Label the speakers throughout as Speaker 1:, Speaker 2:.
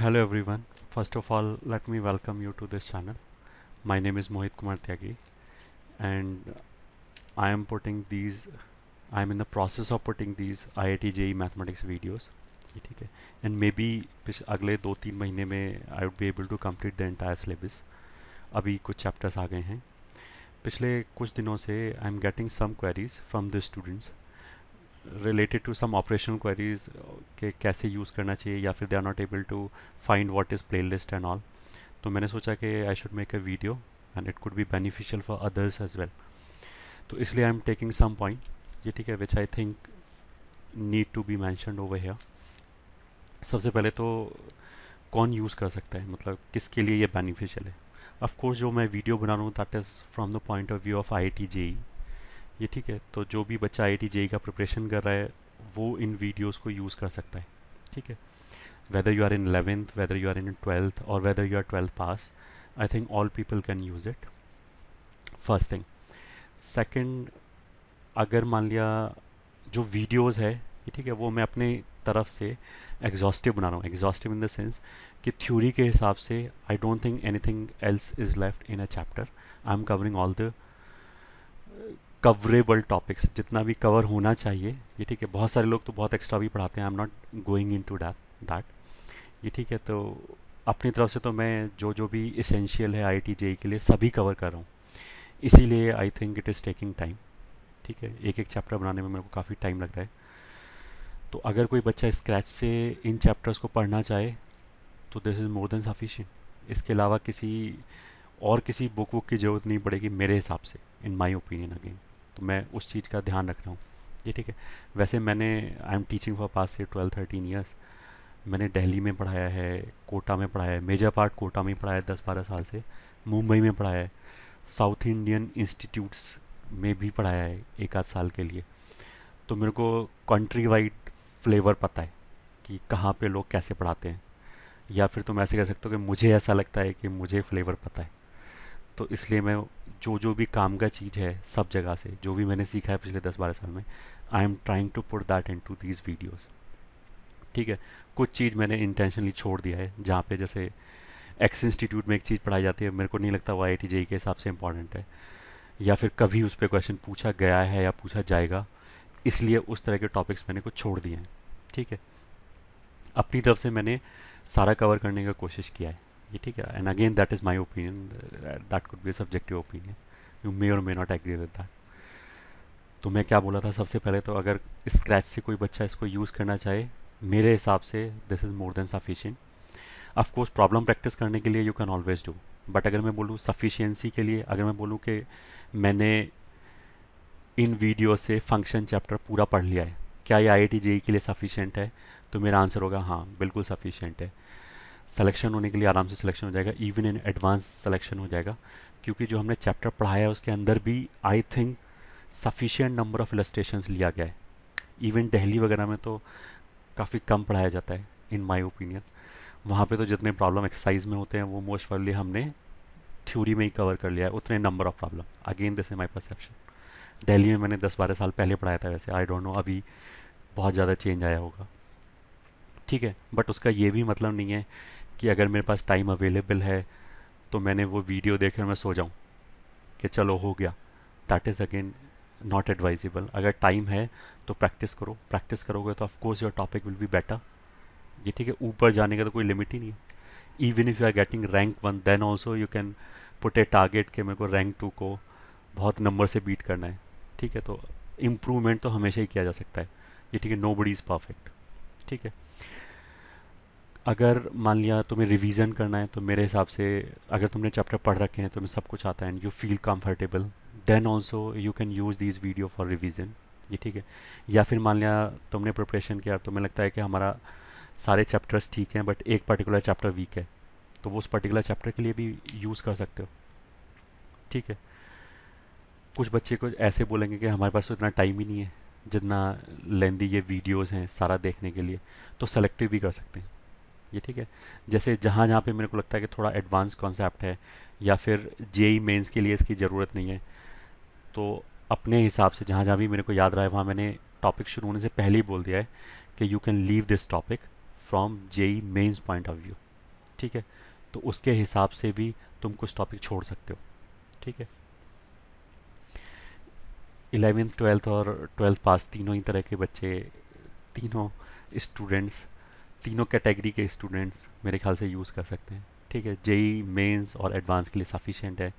Speaker 1: Hello everyone. First of all, let me welcome you to this channel. My name is Mohit Kumar Tyagi and I am putting these I am in the process of putting these IIT JEE mathematics videos. ये ठीक है and maybe अगले 2-3 महीने में I would be able to complete the entire syllabus. अभी कुछ chapters आ गए हैं. पिछले कुछ दिनों से I am getting some queries from the students related to some operational queries कि कैसे यूज़ करना चाहिए या फिर they are not able to find what is playlist and all. तो मैंने सोचा कि I should make a video and it could be beneficial for others as well. तो इसलिए I am taking some point ये ठीक है which I think need to be mentioned over here. सबसे पहले तो कौन यूज़ कर सकता है, मतलब किसके लिए ये बेनिफिशियल है. ऑफ कोर्स जो मैं वीडियो बना रहा हूँ that is from the point of view of IIT JEE. ये ठीक है, तो जो भी बच्चा IIT JEE का प्रिपरेशन कर रहा है वो इन वीडियोज़ को यूज़ कर सकता है. ठीक है, whether you are in 11th, whether you are in 12th, or whether you are 12th pass, I think all people can use it. First thing. Second, अगर मान लिया जो वीडियोस है ये ठीक है वो मैं अपने तरफ से एग्जॉस्टिव बना रहा हूँ. एग्जॉस्टिव इन द सेंस कि थ्योरी के हिसाब से I don't think anything else is left in a chapter. I am covering all the coverable topics, जितना भी कवर होना चाहिए. ये ठीक है, बहुत सारे लोग तो बहुत एक्स्ट्रा भी पढ़ाते हैं. I am not going into that. ये ठीक है, तो अपनी तरफ से तो मैं जो जो भी इसेंशियल है IIT JEE के लिए सभी कवर कर रहा हूँ. इसीलिए I think it is taking time. ठीक है, एक एक चैप्टर बनाने में मेरे को काफ़ी टाइम लग रहा है. तो अगर कोई बच्चा स्क्रैच से इन चैप्टर्स को पढ़ना चाहे तो this is more than sufficient. इसके अलावा किसी बुक की ज़रूरत नहीं पड़ेगी मेरे हिसाब से, इन माई ओपिनियन अगेन. तो मैं उस चीज़ का ध्यान रख रहा हूँ. ये ठीक है, वैसे आई एम टीचिंग फॉर पास से 12-13 ईयर्स. मैंने दिल्ली में पढ़ाया है, कोटा में पढ़ाया है, मेजर पार्ट कोटा में पढ़ाया है 10-12 साल से. मुंबई में पढ़ाया है, साउथ इंडियन इंस्टीट्यूट्स में भी पढ़ाया है 1 आध साल के लिए. तो मेरे को कंट्री वाइड फ्लेवर पता है कि कहाँ पे लोग कैसे पढ़ाते हैं. या फिर तुम ऐसे कह सकते हो कि मुझे ऐसा लगता है कि मुझे फ्लेवर पता है. तो इसलिए मैं जो जो भी काम का चीज़ है सब जगह से जो भी मैंने सीखा है पिछले 10-12 साल में, I am trying to put that into these videos. ठीक है, कुछ चीज़ मैंने इंटेंशनली छोड़ दिया है. जहाँ पे जैसे एक्स इंस्टीट्यूट में एक चीज़ पढ़ाई जाती है, मेरे को नहीं लगता वो IIT JEE के हिसाब से इंपॉर्टेंट है, या फिर कभी उस पर क्वेश्चन पूछा गया है या पूछा जाएगा, इसलिए उस तरह के टॉपिक्स मैंने कुछ छोड़ दिए हैं. ठीक है, अपनी तरफ से मैंने सारा कवर करने का कोशिश किया है. ये ठीक है, and again that is my opinion, that could be subjective opinion, you may or may not agree with that. तो मैं क्या बोला था, सबसे पहले तो अगर स्क्रैच से कोई बच्चा इसको यूज़ करना चाहे मेरे हिसाब से this is more than sufficient. Of course problem practice करने के लिए you can always do, but अगर मैं बोलूँ सफिशिएंसी के लिए, अगर मैं बोलूँ कि मैंने इन वीडियो से फंक्शन चैप्टर पूरा पढ़ लिया है, क्या ये IIT JEE के लिए सफिशिएंट है, तो मेरा आंसर होगा हाँ बिल्कुल सफिशिएंट है. सिलेक्शन होने के लिए आराम से सिलेक्शन हो जाएगा, इवन इन एडवांस सिलेक्शन हो जाएगा, क्योंकि जो हमने चैप्टर पढ़ाया है उसके अंदर भी I think sufficient number of illustrations लिया गया है. इवन दिल्ली वगैरह में तो काफ़ी कम पढ़ाया जाता है इन माय ओपिनियन. वहाँ पे तो जितने प्रॉब्लम एक्सरसाइज में होते हैं वो मोस्ट प्रोबेबली हमने थ्योरी में ही कवर कर लिया है, उतने number of problem. Again this is my perception. Delhi में मैंने 10-12 साल पहले पढ़ाया था, वैसे आई डोंट नो अभी बहुत ज़्यादा चेंज आया होगा. ठीक है, बट उसका ये भी मतलब नहीं है कि अगर मेरे पास टाइम अवेलेबल है तो मैंने वो वीडियो देखे और मैं सो जाऊँ कि चलो हो गया. That is again not advisable. अगर टाइम है तो प्रैक्टिस करो, प्रैक्टिस करोगे तो of course your topic will be better. ये ठीक है, ऊपर जाने का तो कोई लिमिट ही नहीं है. Even if you are getting rank 1 then also you can put a target कि मेरे को रैंक 2 को बहुत नंबर से बीट करना है. ठीक है, तो इम्प्रूवमेंट तो हमेशा ही किया जा सकता है. ये ठीक है, नो बडी इज़ परफेक्ट. ठीक है, अगर मान लिया तुम्हें रिवीजन करना है तो मेरे हिसाब से अगर तुमने चैप्टर पढ़ रखे हैं, तुम्हें सब कुछ आता है and you feel comfortable, then also you can use these video for revision. ये ठीक है, या फिर मान लिया तुमने प्रिपरेशन किया, तुम्हें लगता है कि हमारा सारे चैप्टर्स ठीक हैं बट एक पर्टिकुलर चैप्टर वीक है, तो वो उस पर्टिकुलर चैप्टर के लिए भी यूज़ कर सकते हो. ठीक है, कुछ बच्चे को ऐसे बोलेंगे कि हमारे पास तो इतना टाइम ही नहीं है जितना लेंदी ये वीडियोस हैं सारा देखने के लिए, तो सेलेक्टिव भी कर सकते हैं. ये ठीक है, जैसे जहाँ जहाँ पे मेरे को लगता है कि थोड़ा एडवांस कॉन्सेप्ट है या फिर JEE मेंस के लिए इसकी ज़रूरत नहीं है, तो अपने हिसाब से जहाँ जहाँ भी मेरे को याद रहा है वहाँ मैंने टॉपिक शुरू होने से पहले ही बोल दिया है कि you can leave this topic from JEE mains point of view. ठीक है, तो उसके हिसाब से भी तुम कुछ टॉपिक छोड़ सकते हो। ठीक है, 11th 12th और 12th पास तीनों ही तरह के बच्चे, तीनों स्टूडेंट्स, तीनों कैटेगरी के स्टूडेंट्स मेरे ख्याल से यूज़ कर सकते हैं। ठीक है, जेई मेंस और एडवांस के लिए सफिशिएंट है।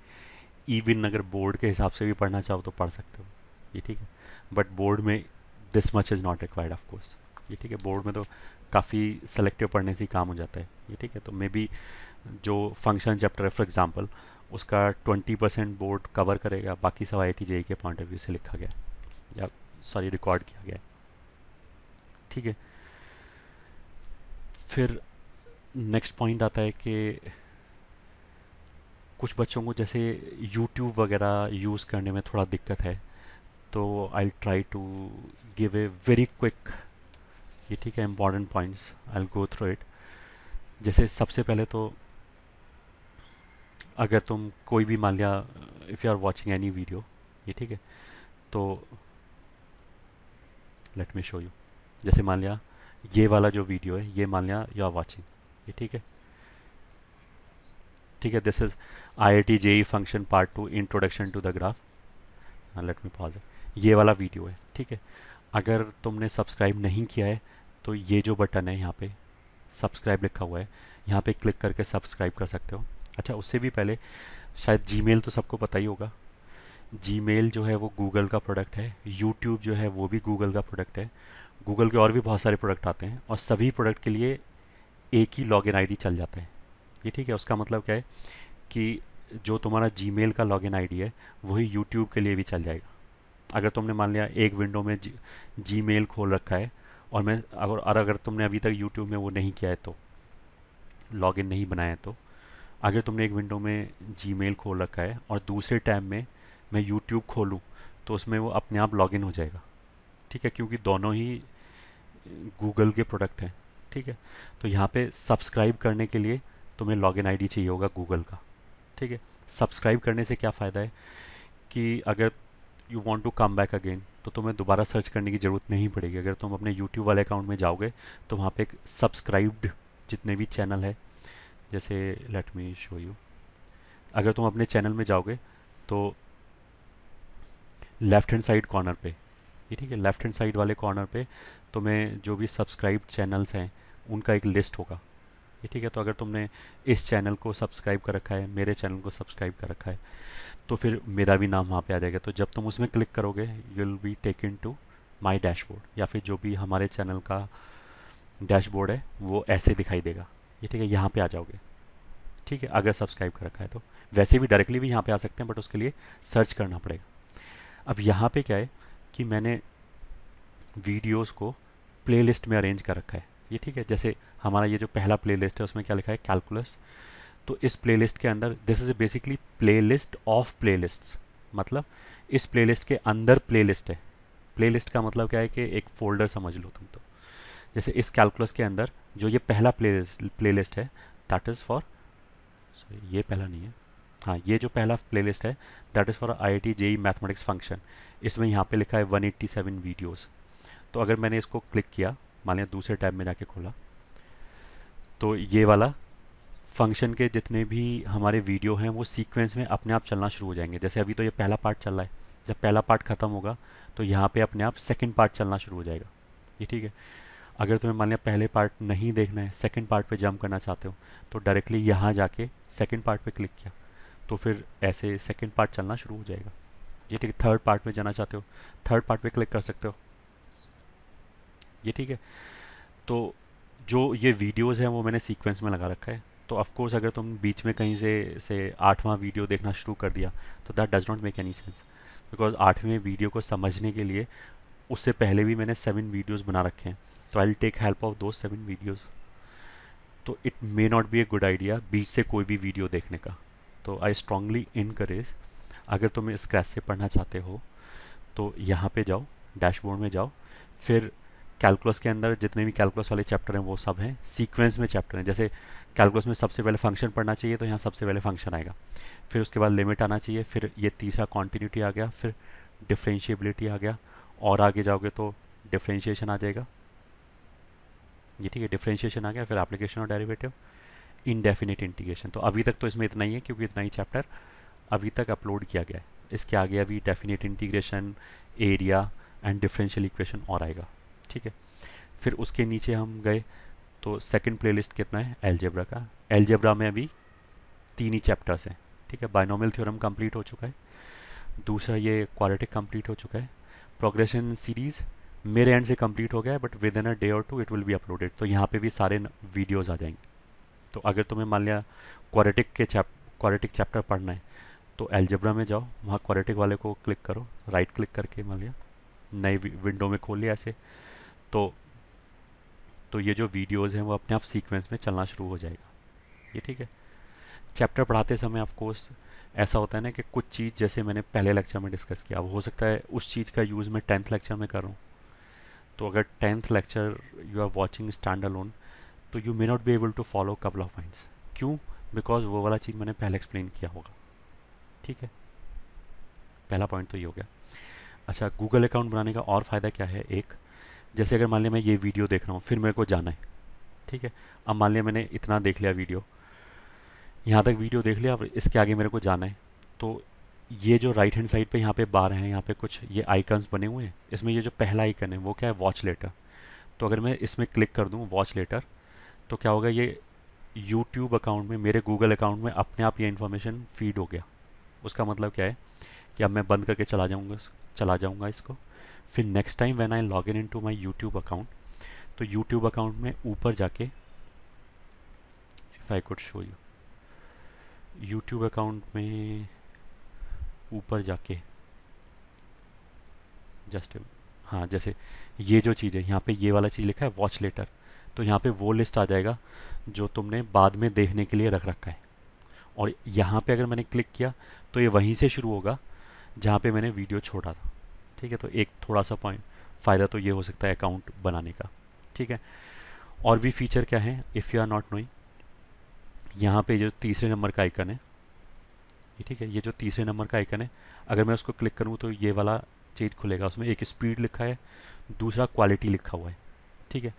Speaker 1: इवन अगर बोर्ड के हिसाब से भी पढ़ना चाहो तो पढ़ सकते हो ये। ठीक है, बट बोर्ड में this much is not required of course. ये ठीक है, बोर्ड में तो काफ़ी सेलेक्टिव पढ़ने से ही काम हो जाता है ये। ठीक है, तो मे बी जो फंक्शन चैप्टर है फॉर एग्जांपल, उसका 20% बोर्ड कवर करेगा, बाकी सब आई जेई के पॉइंट ऑफ व्यू से लिखा गया है, या सॉरी रिकॉर्ड किया गया है। ठीक है, फिर नेक्स्ट पॉइंट आता है कि कुछ बच्चों को जैसे यूट्यूब वगैरह यूज़ करने में थोड़ा दिक्कत है, तो I try to give a very quick, ये ठीक है, important points I go through it. जैसे सबसे पहले तो अगर तुम कोई भी मान लिया, if you are watching any video, ये ठीक है, तो लेट मी शो यू। जैसे मान लिया ये वाला जो वीडियो है, ये मान लिया यू आर वाचिंग, ये ठीक है। ठीक है, this is I I T JEE function part 2 introduction to the graph. Let me pause, ये वाला वीडियो है। ठीक है, अगर तुमने सब्सक्राइब नहीं किया है तो ये जो बटन है यहाँ पे सब्सक्राइब लिखा हुआ है, यहाँ पे क्लिक करके सब्सक्राइब कर सकते हो। अच्छा, उससे भी पहले शायद जीमेल तो सबको पता ही होगा। जीमेल जो है वो गूगल का प्रोडक्ट है, यूट्यूब जो है वो भी गूगल का प्रोडक्ट है। गूगल के और भी बहुत सारे प्रोडक्ट आते हैं और सभी प्रोडक्ट के लिए एक ही लॉगिन आईडी चल जाता है। ये ठीक है, उसका मतलब क्या है कि जो तुम्हारा जीमेल का लॉगिन आईडी है वही यूट्यूब के लिए भी चल जाएगा। अगर तुमने मान लिया एक विंडो में जीमेल खोल रखा है, और अगर तुमने अभी तक यूट्यूब में वो नहीं किया है, तो लॉगिन नहीं बनाया है, तो अगर तुमने एक विंडो में जीमेल खोल रखा है और दूसरे टैब में मैं यूट्यूब खोलूँ, तो उसमें वो अपने आप लॉगिन हो जाएगा। ठीक है, क्योंकि दोनों ही गूगल के प्रोडक्ट हैं। ठीक है, तो यहाँ पे सब्सक्राइब करने के लिए तुम्हें लॉगिन आईडी चाहिए होगा गूगल का। ठीक है, सब्सक्राइब करने से क्या फ़ायदा है कि अगर you want to come back again, तो तुम्हें दोबारा सर्च करने की ज़रूरत नहीं पड़ेगी। अगर तुम अपने यूट्यूब वाले अकाउंट में जाओगे तो वहाँ पे एक सब्सक्राइब्ड जितने भी चैनल है, जैसे लेट मी शो यू, अगर तुम अपने चैनल में जाओगे तो लेफ्ट हैंड साइड कॉर्नर पे, ये ठीक है, लेफ्ट हैंड साइड वाले कॉर्नर पे तुम्हें जो भी सब्सक्राइब चैनल्स हैं उनका एक लिस्ट होगा। ये ठीक है, तो अगर तुमने इस चैनल को सब्सक्राइब कर रखा है, मेरे चैनल को सब्सक्राइब कर रखा है, तो फिर मेरा भी नाम वहाँ पे आ जाएगा। तो जब तुम उसमें क्लिक करोगे you will be taken to my dashboard, या फिर जो भी हमारे चैनल का डैशबोर्ड है वो ऐसे दिखाई देगा। ये ठीक है, यहाँ पे आ जाओगे। ठीक है, अगर सब्सक्राइब कर रखा है तो वैसे भी डायरेक्टली भी यहाँ पे आ सकते हैं, बट उसके लिए सर्च करना पड़ेगा। अब यहाँ पे क्या है कि मैंने वीडियोस को प्लेलिस्ट में अरेंज कर रखा है। ये ठीक है, जैसे हमारा ये जो पहला प्लेलिस्ट है उसमें क्या लिखा है, कैलकुलस। तो इस प्लेलिस्ट के अंदर this is basically playlist of playlists, मतलब इस प्लेलिस्ट के अंदर प्लेलिस्ट है। प्लेलिस्ट का मतलब क्या है कि एक फोल्डर समझ लो तुम। तो जैसे इस कैलकुलस के अंदर जो ये पहला प्लेलिस्ट है, दैट इज़ फॉर, ये पहला नहीं है, हाँ ये जो पहला प्लेलिस्ट है that is for I I T JEE mathematics function. इसमें यहाँ पे लिखा है 187 वीडियोस। तो अगर मैंने इसको क्लिक किया, मान लिया दूसरे टैब में जाके खोला, तो ये वाला फंक्शन के जितने भी हमारे वीडियो हैं वो सीक्वेंस में अपने आप चलना शुरू हो जाएंगे। जैसे अभी तो ये पहला पार्ट चल रहा है, जब पहला पार्ट खत्म होगा तो यहाँ पे अपने आप सेकंड पार्ट चलना शुरू हो जाएगा। ये ठीक है, अगर तुम्हें मान लिया पहले पार्ट नहीं देखना है, सेकंड पार्ट पे जंप करना चाहते हो, तो डायरेक्टली यहाँ जाके सेकंड पार्ट पे क्लिक किया तो फिर ऐसे सेकंड पार्ट चलना शुरू हो जाएगा। ये ठीक है, थर्ड पार्ट में जाना चाहते हो, थर्ड पार्ट पे क्लिक कर सकते हो। ये ठीक है, तो जो ये वीडियोस हैं वो मैंने सीक्वेंस में लगा रखा है। तो ऑफ कोर्स अगर तुम बीच में कहीं से आठवां वीडियो देखना शुरू कर दिया तो that does not make any sense, because आठवें वीडियो को समझने के लिए उससे पहले भी मैंने 7 वीडियोस बना रखे हैं, तो I will take help of दो 7 वीडियोस। तो it may not be a good idea बीच से कोई भी वीडियो देखने का। तो आई स्ट्रांगली इनकरेज, अगर तुम स्क्रैच से पढ़ना चाहते हो तो यहाँ पे जाओ, डैशबोर्ड में जाओ, फिर कैलकुलस के अंदर जितने भी कैलकुलस वाले चैप्टर हैं वो सब हैं सीक्वेंस में चैप्टर हैं। जैसे कैलकुलस में सबसे पहले फंक्शन पढ़ना चाहिए तो यहाँ सबसे पहले फंक्शन आएगा, फिर उसके बाद लिमिट आना चाहिए, फिर ये तीसरा कॉन्टीन्यूटी आ गया, फिर डिफ्रेंशिएबिलिटी आ गया, और आगे जाओगे तो डिफ्रेंशिएशन आ जाएगा। ये ठीक है, डिफ्रेंशिएशन आ गया, फिर एप्लीकेशन और डेरिवेटिव, इनडेफिनेट इंटीग्रेशन। तो अभी तक तो इसमें इतना ही है क्योंकि इतना ही चैप्टर अभी तक अपलोड किया गया है। इसके आगे अभी definite integration, area and differential equation और आएगा। ठीक है, फिर उसके नीचे हम गए तो सेकंड प्लेलिस्ट कितना है, एलजेब्रा का। एलजेब्रा में अभी 3 ही चैप्टर्स हैं। ठीक है, बाइनोमियल थ्योरम कंप्लीट हो चुका है, दूसरा ये क्वाड्रेटिक कंप्लीट हो चुका है, प्रोग्रेशन सीरीज मेरे एंड से कंप्लीट हो गया है, but within a day or two it will be uploaded. तो यहाँ पे भी सारे वीडियोस आ जाएंगे। तो अगर तुम्हें मान लिया क्वाड्रेटिक चैप्टर पढ़ना है तो एलजेब्रा में जाओ, वहाँ क्वाड्रेटिक वाले को क्लिक करो, राइट क्लिक करके मान लिया नई विंडो में खोल लिया ऐसे, तो ये जो वीडियोस हैं वो अपने आप सीक्वेंस में चलना शुरू हो जाएगा। ये ठीक है। चैप्टर पढ़ाते समय ऑफ कोर्स ऐसा होता है ना कि कुछ चीज़ जैसे मैंने पहले लेक्चर में डिस्कस किया, अब हो सकता है उस चीज़ का यूज़ मैं 10th लेक्चर में कर रहा हूँ। तो अगर 10th lecture you are watching stand alone तो you may not be able to follow couple of points. क्यों? बिकॉज वो वाला चीज़ मैंने पहले एक्सप्लेन किया होगा। ठीक है, पहला पॉइंट तो ये हो गया। अच्छा, गूगल अकाउंट बनाने का और फ़ायदा क्या है, एक जैसे अगर मान लिया मैं ये वीडियो देख रहा हूँ फिर मेरे को जाना है। ठीक है, अब मान लिया मैंने इतना देख लिया वीडियो, यहाँ तक वीडियो देख लिया, अब इसके आगे मेरे को जाना है। तो ये जो राइट हैंड साइड पे यहाँ पे बार हैं, यहाँ पे कुछ ये आइकन्स बने हुए हैं, इसमें ये जो पहला आइकन है वो क्या है, वॉच लेटर। तो अगर मैं इसमें क्लिक कर दूँ वॉच लेटर तो क्या होगा, ये यूट्यूब अकाउंट में, मेरे गूगल अकाउंट में अपने आप ये इन्फॉर्मेशन फीड हो गया। उसका मतलब क्या है कि अब मैं बंद करके चला जाऊँगा इसको। फिर next time when I log in to my YouTube account, तो यूट्यूब अकाउंट में ऊपर जाके, if I could show you, YouTube account में ऊपर जाके जस्ट, हाँ जैसे ये जो चीज़ है यहाँ पे ये वाला चीज़ लिखा है वॉच लेटर, तो यहाँ पे वो लिस्ट आ जाएगा जो तुमने बाद में देखने के लिए रख रखा है। और यहाँ पे अगर मैंने क्लिक किया तो ये वहीं से शुरू होगा जहाँ पे मैंने वीडियो छोड़ा था। ठीक है, तो एक थोड़ा सा पॉइंट फ़ायदा तो ये हो सकता है अकाउंट बनाने का। ठीक है, और भी फीचर क्या है, if you are not knowing, यहाँ पे जो तीसरे नंबर का आइकन है, ये ठीक है, ये जो तीसरे नंबर का आइकन है, अगर मैं उसको क्लिक करूँ तो ये वाला चीज़ खुलेगा, उसमें एक स्पीड लिखा है, दूसरा क्वालिटी लिखा हुआ है। ठीक है,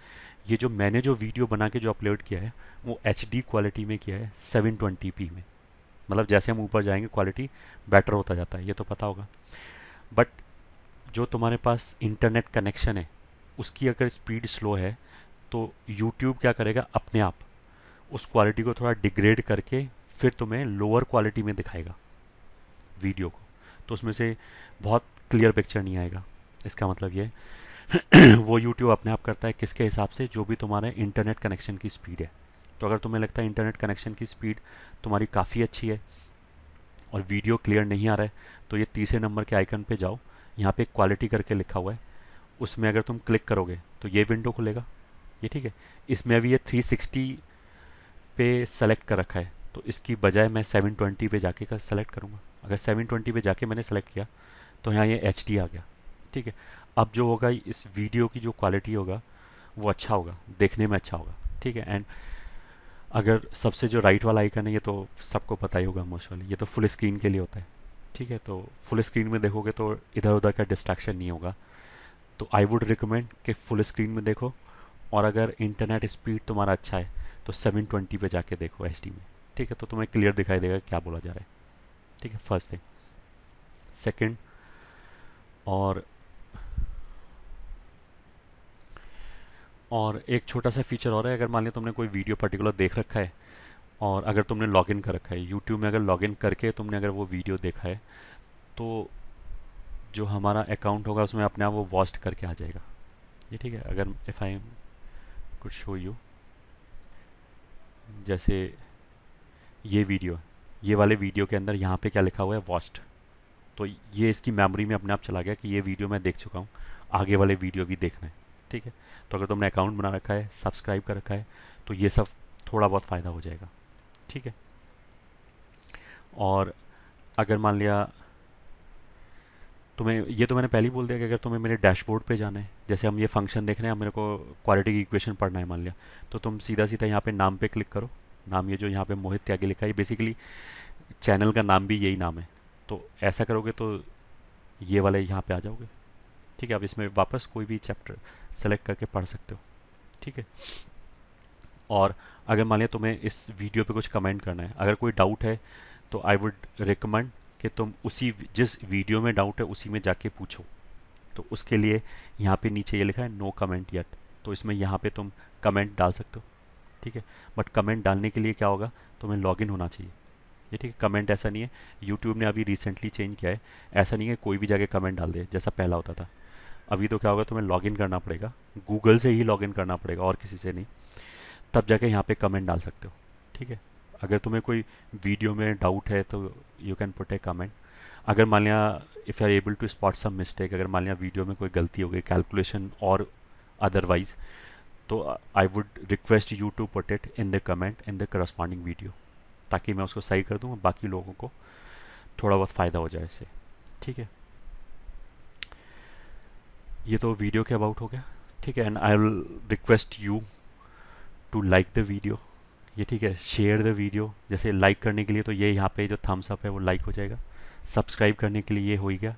Speaker 1: ये जो मैंने जो वीडियो बना के जो अपलोड किया है वो HD क्वालिटी में किया है, 720p में। मतलब जैसे हम ऊपर जाएंगे क्वालिटी बेटर होता जाता है, ये तो पता होगा। बट जो तुम्हारे पास इंटरनेट कनेक्शन है उसकी अगर स्पीड स्लो है तो यूट्यूब क्या करेगा, अपने आप उस क्वालिटी को थोड़ा डिग्रेड करके फिर तुम्हें लोअर क्वालिटी में दिखाएगा वीडियो को। तो उसमें से बहुत क्लियर पिक्चर नहीं आएगा। इसका मतलब ये वो यूट्यूब अपने आप करता है किसके हिसाब से, जो भी तुम्हारे इंटरनेट कनेक्शन की स्पीड है। तो अगर तुम्हें लगता है इंटरनेट कनेक्शन की स्पीड तुम्हारी काफ़ी अच्छी है और वीडियो क्लियर नहीं आ रहा है, तो ये तीसरे नंबर के आइकन पे जाओ, यहाँ पे क्वालिटी करके लिखा हुआ है, उसमें अगर तुम क्लिक करोगे तो ये विंडो खुलेगा। ये ठीक है, इसमें अभी ये 360 पे सेलेक्ट कर रखा है, तो इसकी बजाय मैं 720 पे जाके का सेलेक्ट करूँगा। अगर 720 पे जाके मैंने सेलेक्ट किया तो यहाँ ये HD आ गया। ठीक है, अब जो होगा इस वीडियो की जो क्वालिटी होगा वो अच्छा होगा, देखने में अच्छा होगा। ठीक है, एंड अगर सबसे जो राइट वाला आइकन है ये तो सबको पता ही होगा मोस्ट वाली, ये तो फुल स्क्रीन के लिए होता है। ठीक है, तो फुल स्क्रीन में देखोगे तो इधर उधर का डिस्ट्रैक्शन नहीं होगा। तो आई वुड रिकमेंड कि फुल स्क्रीन में देखो, और अगर इंटरनेट स्पीड तुम्हारा अच्छा है तो 720 पे जाके देखो HD में। ठीक है, तो तुम्हें क्लियर दिखाई देगा क्या बोला जा रहा है। ठीक है, फर्स्ट थिंग। सेकंड, और एक छोटा सा फीचर और है, अगर मान लिया तुमने कोई वीडियो पर्टिकुलर देख रखा है और अगर तुमने लॉगिन कर रखा है यूट्यूब में, अगर लॉगिन करके तुमने अगर वो वीडियो देखा है तो जो हमारा अकाउंट होगा उसमें अपने आप वो वॉच्ड करके आ जाएगा। ये ठीक है, अगर if I could show you, जैसे ये वीडियो, ये वाले वीडियो के अंदर यहाँ पे क्या लिखा हुआ है, वॉच्ड, तो ये इसकी मेमोरी में अपने आप चला गया कि ये वीडियो मैं देख चुका हूँ, आगे वाले वीडियो भी देखना है। ठीक है, तो अगर तुमने अकाउंट बना रखा है, सब्सक्राइब कर रखा है, तो ये सब थोड़ा बहुत फ़ायदा हो जाएगा। ठीक है, और अगर मान लिया तुम्हें, ये तो मैंने पहले ही बोल दिया कि अगर तुम्हें मेरे डैशबोर्ड पे जाना है, जैसे हम ये फंक्शन देख रहे हैं, अब मेरे को क्वालिटी की इक्वेशन पढ़ना है मान लिया, तो तुम सीधा सीधा यहाँ पे नाम पे क्लिक करो। नाम ये जो यहाँ पे मोहित त्यागी लिखा है, बेसिकली चैनल का नाम भी यही नाम है। तो ऐसा करोगे तो ये वाले यहाँ पे आ जाओगे। ठीक है, अब इसमें वापस कोई भी चैप्टर सेलेक्ट करके पढ़ सकते हो। ठीक है, और अगर मान लिया तुम्हें इस वीडियो पे कुछ कमेंट करना है, अगर कोई डाउट है तो आई वुड रिकमेंड कि तुम उसी जिस वीडियो में डाउट है उसी में जाके पूछो। तो उसके लिए यहाँ पे नीचे ये लिखा है नो कमेंट येट, तो इसमें यहाँ पे तुम कमेंट डाल सकते हो। ठीक है, बट कमेंट डालने के लिए क्या होगा, तुम्हें लॉगिन होना चाहिए। ये ठीक है, कमेंट ऐसा नहीं है, यूट्यूब ने अभी रिसेंटली चेंज किया है, ऐसा नहीं है कोई भी जाके कमेंट डाल दे जैसा पहला होता था। अभी तो क्या होगा, तुम्हें लॉगिन करना पड़ेगा, गूगल से ही लॉगिन करना पड़ेगा और किसी से नहीं, तब जाके यहाँ पे कमेंट डाल सकते हो। ठीक है, अगर तुम्हें कोई वीडियो में डाउट है तो you can put a comment. अगर मान लिया if you are able to spot some mistake, अगर मान लिया वीडियो में कोई गलती हो गई कैलकुलेशन और अदरवाइज, तो I would request you to put it in the comment in the corresponding video, ताकि मैं उसको सही कर दूँ और बाकी लोगों को थोड़ा बहुत फ़ायदा हो जाए इससे। ठीक है, ये तो वीडियो के अबाउट हो गया। ठीक है, and I will request you to like the video. ये ठीक है, शेयर द वीडियो, जैसे लाइक करने के लिए तो ये यहाँ पे जो थम्स अप है वो लाइक हो जाएगा, सब्सक्राइब करने के लिए ये हो ही गया।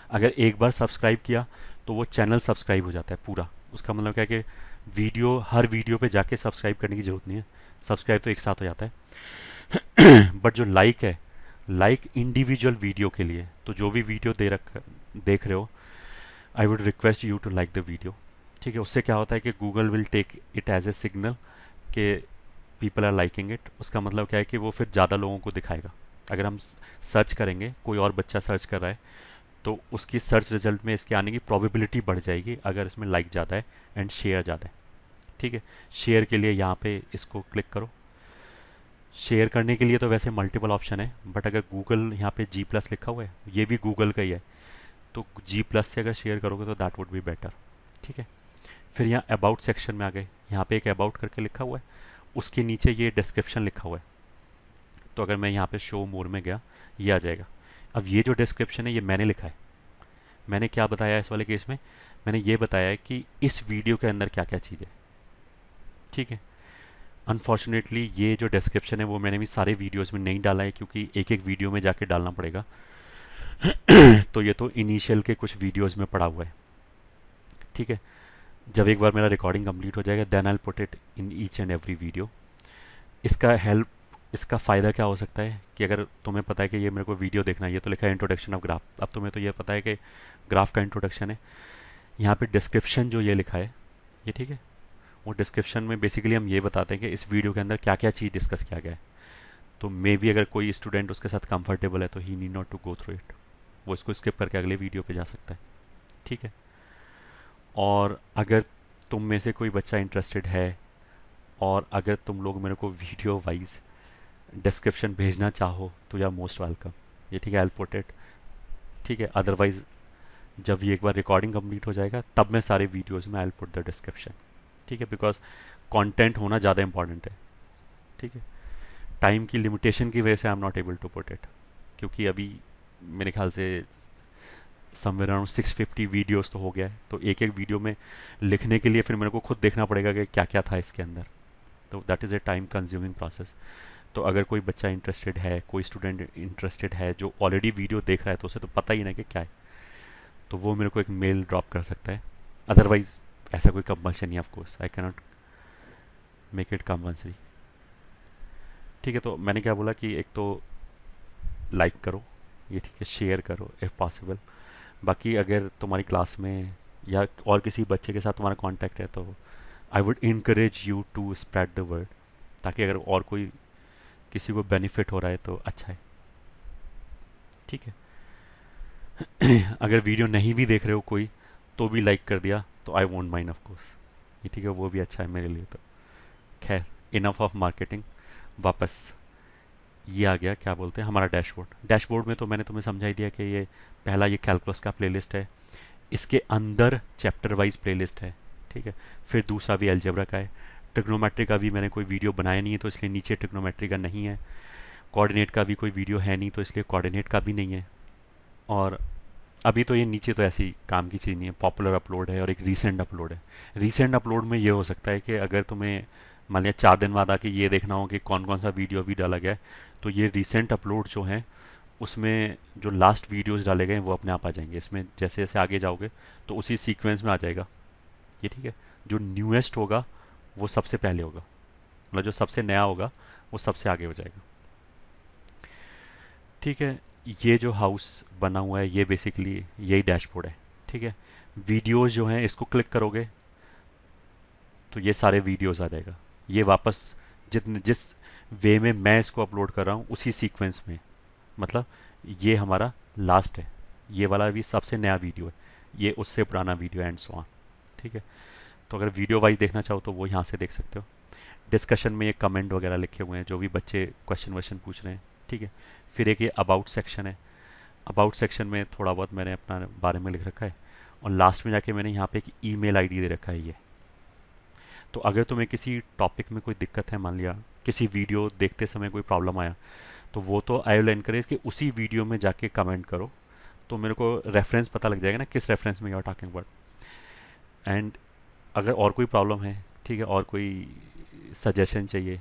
Speaker 1: अगर एक बार सब्सक्राइब किया तो वो चैनल सब्सक्राइब हो जाता है पूरा, उसका मतलब क्या है कि वीडियो हर वीडियो पे जाके सब्सक्राइब करने की ज़रूरत नहीं है, सब्सक्राइब तो एक साथ हो जाता है। बट जो लाइक है, लाइक इंडिविजुअल वीडियो के लिए, तो जो भी वीडियो देख रहे हो, I would request you to like the video. ठीक है, उससे क्या होता है कि Google will take it as a signal कि पीपल आर लाइकिंग इट। उसका मतलब क्या है कि वो फिर ज़्यादा लोगों को दिखाएगा। अगर हम सर्च करेंगे, कोई और बच्चा सर्च कर रहा है, तो उसकी सर्च रिजल्ट में इसके आने की प्रोबेबिलिटी बढ़ जाएगी अगर इसमें लाइक ज़्यादा है एंड शेयर ज़्यादा है। ठीक है, शेयर के लिए यहाँ पे इसको क्लिक करो। शेयर करने के लिए तो वैसे मल्टीपल ऑप्शन है, बट अगर गूगल यहाँ पे जी प्लस लिखा हुआ है, ये भी गूगल का ही है, तो जी प्लस से अगर शेयर करोगे तो दैट वुड बी बेटर। ठीक है, फिर यहाँ अबाउट सेक्शन में आ गए, यहाँ पे एक अबाउट करके लिखा हुआ है, उसके नीचे ये डिस्क्रिप्शन लिखा हुआ है। तो अगर मैं यहाँ पे शो मोर में गया, ये आ जाएगा। अब ये जो डिस्क्रिप्शन है ये मैंने लिखा है। मैंने क्या बताया इस वाले केस में, मैंने ये बताया है कि इस वीडियो के अंदर क्या क्या चीज़ है। ठीक है, अनफॉर्चुनेटली ये जो डिस्क्रिप्शन है वो मैंने भी सारे वीडियोस में नहीं डाला है, क्योंकि एक एक वीडियो में जाके डालना पड़ेगा। तो ये तो इनिशियल के कुछ वीडियोस में पड़ा हुआ है। ठीक है, जब एक बार मेरा रिकॉर्डिंग कंप्लीट हो जाएगा then I put it in each and every video. इसका हेल्प, इसका फ़ायदा क्या हो सकता है कि अगर तुम्हें पता है कि ये मेरे को वीडियो देखना है, ये तो लिखा है इंट्रोडक्शन ऑफ ग्राफ, अब तुम्हें तो ये पता है कि ग्राफ का इंट्रोडक्शन है। यहाँ पे डिस्क्रिप्शन जो ये लिखा है, ये ठीक है, वो डिस्क्रिप्शन में बेसिकली हम ये बताते हैं कि इस वीडियो के अंदर क्या क्या चीज़ डिस्कस किया गया है। तो मे बी अगर कोई स्टूडेंट उसके साथ कंफर्टेबल है तो he need not to go through it, वो इसको स्किप करके अगले वीडियो पे जा सकता है। ठीक है, और अगर तुम में से कोई बच्चा इंटरेस्टेड है और अगर तुम लोग मेरे को वीडियो वाइज डिस्क्रिप्शन भेजना चाहो तो यू आर मोस्ट वेलकम। ये ठीक है, आई पुट इट। ठीक है, अदरवाइज जब ये एक बार रिकॉर्डिंग कंप्लीट हो जाएगा तब मैं सारे वीडियोस में आई पुट द डिस्क्रिप्शन। ठीक है, बिकॉज कंटेंट होना ज़्यादा इंपॉर्टेंट है। ठीक है, टाइम की लिमिटेशन की वजह से I am not able to put it, क्योंकि अभी मेरे ख्याल से समवेयर अराउंड 650 वीडियोस तो हो गया है, तो एक एक वीडियो में लिखने के लिए फिर मेरे को खुद देखना पड़ेगा कि क्या क्या था इसके अंदर, तो that is a time consuming process. तो अगर कोई बच्चा इंटरेस्टेड है, कोई स्टूडेंट इंटरेस्टेड है जो ऑलरेडी वीडियो देख रहा है, तो उसे तो पता ही ना कि क्या है, तो वो मेरे को एक मेल ड्रॉप कर सकता है। अदरवाइज ऐसा कोई कंपल्शन नहीं, of course I cannot make it compulsory. ठीक है, तो मैंने क्या बोला कि एक तो लाइक करो, ये ठीक है, शेयर करो इफ़ पॉसिबल। बाकी अगर तुम्हारी क्लास में या और किसी बच्चे के साथ तुम्हारा कांटेक्ट है तो I would encourage you to spread the word, ताकि अगर और कोई किसी को बेनिफिट हो रहा है तो अच्छा है। ठीक है, अगर वीडियो नहीं भी देख रहे हो कोई तो भी लाइक कर दिया तो I won't mind of course, ये ठीक है, वो भी अच्छा है मेरे लिए। तो खैर, इनफ ऑफ मार्केटिंग, वापस ये आ गया क्या बोलते हैं हमारा डैशबोर्ड। डैशबोर्ड में तो मैंने तुम्हें समझाई दिया कि ये पहला ये कैलकुलस का प्लेलिस्ट है, इसके अंदर चैप्टर वाइज प्लेलिस्ट है। ठीक है, फिर दूसरा भी अलजेब्रा का है, ट्रिग्नोमेट्री का भी मैंने कोई वीडियो बनाया नहीं है तो इसलिए नीचे ट्रिग्नोमेट्री का नहीं है, कोऑर्डिनेट का भी कोई वीडियो है नहीं तो इसलिए कोऑर्डिनेट का भी नहीं है। और अभी तो ये नीचे तो ऐसी काम की चीज़ नहीं है, पॉपुलर अपलोड है और एक रीसेंट अपलोड है। रीसेंट अपलोड में ये हो सकता है कि अगर तुम्हें मान लिया 4 दिन बाद आके ये देखना हो कि कौन कौन सा वीडियो अभी डाला गया है, तो ये रीसेंट अपलोड जो है उसमें जो लास्ट वीडियोस डाले गए हैं वो अपने आप आ जाएंगे। इसमें जैसे जैसे आगे जाओगे तो उसी सीक्वेंस में आ जाएगा। ये ठीक है, जो न्यूएस्ट होगा वो सबसे पहले होगा। मतलब जो सबसे नया होगा वो सबसे आगे हो जाएगा। ठीक है, ये जो हाउस बना हुआ है ये बेसिकली यही डैशबोर्ड है। ठीक है, वीडियोस जो हैं इसको क्लिक करोगे तो ये सारे वीडियोस आ जाएगा। ये वापस जितने जिस वे में मैं इसको अपलोड कर रहा हूँ उसी सीक्वेंस में, मतलब ये हमारा लास्ट है, ये वाला भी सबसे नया वीडियो है, ये उससे पुराना वीडियो एंड सो ऑन। ठीक है, तो अगर वीडियो वाइज देखना चाहो तो वो यहाँ से देख सकते हो। डिस्कशन में ये कमेंट वगैरह लिखे हुए हैं जो भी बच्चे क्वेश्चन वश्चन पूछ रहे हैं। ठीक है, फिर एक ये अबाउट सेक्शन है। अबाउट सेक्शन में थोड़ा बहुत मैंने अपना बारे में लिख रखा है, और लास्ट में जाके मैंने यहाँ पे एक ईमेल आईडी दे रखा है ये। तो अगर तुम्हें किसी टॉपिक में कोई दिक्कत है, मान लिया किसी वीडियो देखते समय कोई प्रॉब्लम आया, तो वो तो आई विल एनकरेज कि उसी वीडियो में जाके कमेंट करो, तो मेरे को रेफरेंस पता लग जाएगा ना किस रेफरेंस में you are talking about. And अगर और कोई प्रॉब्लम है, ठीक है, और कोई सजेशन चाहिए,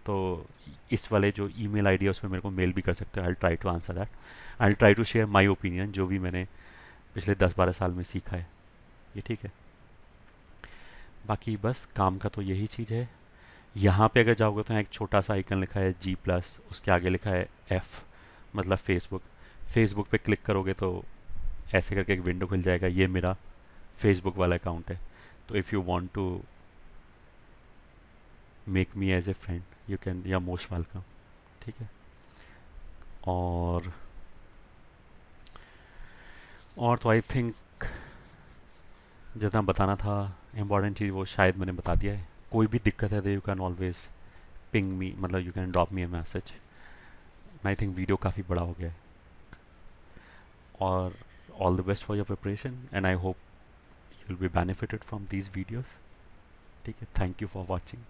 Speaker 1: तो इस वाले जो ईमेल आईडी है उसमें मेरे को मेल भी कर सकते हो। I try to answer that, I try to share my opinion जो भी मैंने पिछले 10-12 साल में सीखा है ये। ठीक है, बाकी बस काम का तो यही चीज़ है। यहाँ पे अगर जाओगे तो यहाँ एक छोटा सा आइकन लिखा है G+, उसके आगे लिखा है F, मतलब फेसबुक। फेसबुक पे क्लिक करोगे तो ऐसे करके एक विंडो खुल जाएगा, ये मेरा फेसबुक वाला अकाउंट है। तो if you want to make me as a friend you can, या मोस्ट वेलकम। ठीक है, और और तो आई थिंक जितना बताना था इम्पॉर्टेंट चीज़ वो शायद मैंने बता दिया है। कोई भी दिक्कत है तो you can always ping me, मतलब you can drop me a message. I think video काफ़ी बड़ा हो गया है, और all the best for your preparation and I hope you will be benefited from these videos. ठीक है, थैंक यू फॉर वॉचिंग।